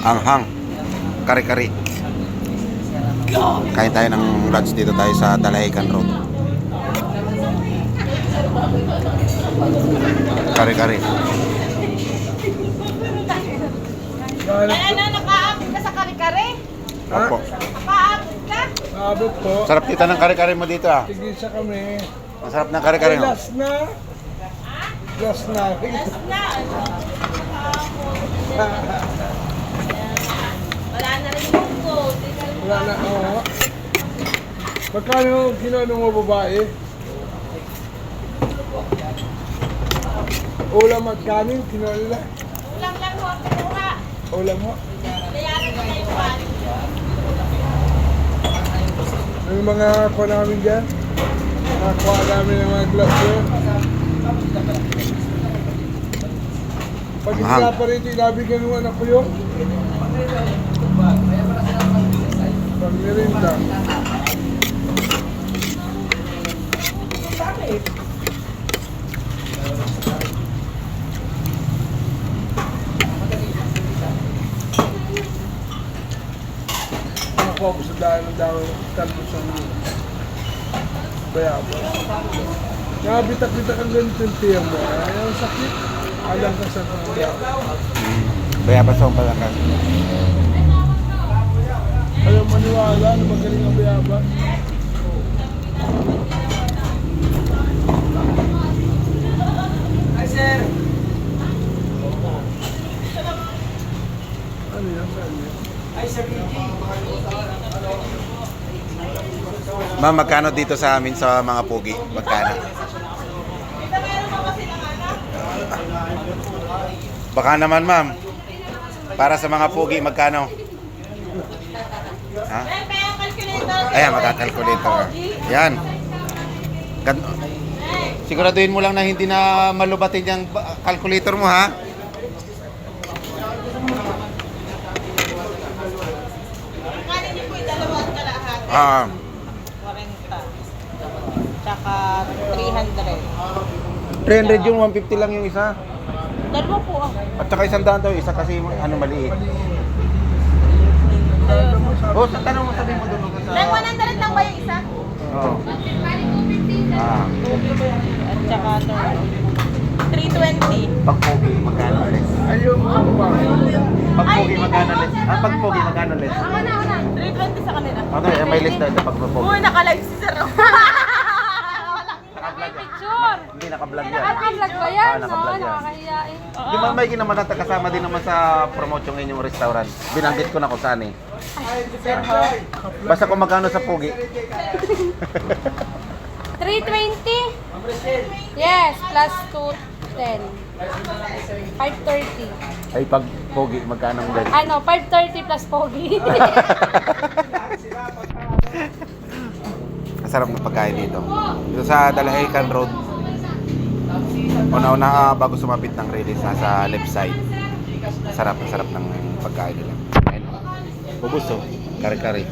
Anghang. Kari-kari. Kain tayo ng lunch dito tayo sa Dalahican Road. Kari-kari. Ano, nakaabot ka sa kare-kare? Opo. Nakaabot ka? Abot po. Sarap tita ng kari-kari mo dito ah. Tigisa kami. Ang sarap ng kari-kari mo. Last na. Last na. Last na. Wala na rin yung food. Wala na. Oo. Magkano kinano mo babae? Ulam at kanin, kinano nila. Ulam lang ho ang kinuha. Ulam mo. Bayaran na yung pan. Yung mga kuha namin dyan. Nakakuha namin ng mga gloves yun. Pag hindi Mahal. pa rin tinabigyan ng anak ko yun. Pag nirinda. Ako sa dahil ng daw talbos ang bayabas. Nabitak-bitak ang ganito yung tiyan mo. Ayaw sakit. Alam ka sa bayabas. Bayabas ako pala ka. Ayaw maniwala na magaling ang bayabas. Hi, sir! Ano yan? Hi, sir! Ma'am, magkano dito sa amin sa mga pugi? Magkano? Ito meron pa ba silang anak? Baka naman ma'am. Para sa mga pugi, magkano? Ha? Well, may ang calculator. Ayan, magkakalkulator ka. Yan. Siguraduhin mo lang na hindi na malubatin yung calculator mo ha. Kanin niyo po yung dalawang kalahati. 40. Tsaka 300. 300 yung 150 lang yung isa. Dalawa po ah. At saka 100 daw, isa kasi maliit. Oh, sa tanong mo sabihin mo doon sa... Nang 100 lang ba yung isa? Oo. Ah, At tsaka 320. pag pogi, magkano less? Ayaw mo ba? Pag pogi, magkano less? Ah, pag pogi, magkano less? Ako na. 320 sa kanila. Okay, may list na ito pag pogi. Uy, naka-live si Sir. Naka-vlog yan. Picture. Hindi naka-vlog yan. Naka-vlog ba yan? Ah, naka-vlog yan. Nakakahiyain. Di ba may naman at kasama din naman sa promote yung inyong restaurant. Binanggit ko na kung saan eh. Basta kung magkano sa pogi. 320? Yes, plus 210. 530. Ay pag pogi, magkano ang ganyan? Ano, 530 plus pogi. Masarap na pagkain dito. Dito sa Dalahican Road. Una-una bago sumapit ng release sa left side. Sarap ng pagkain nila. Ayun. Pupuso, kare-kare.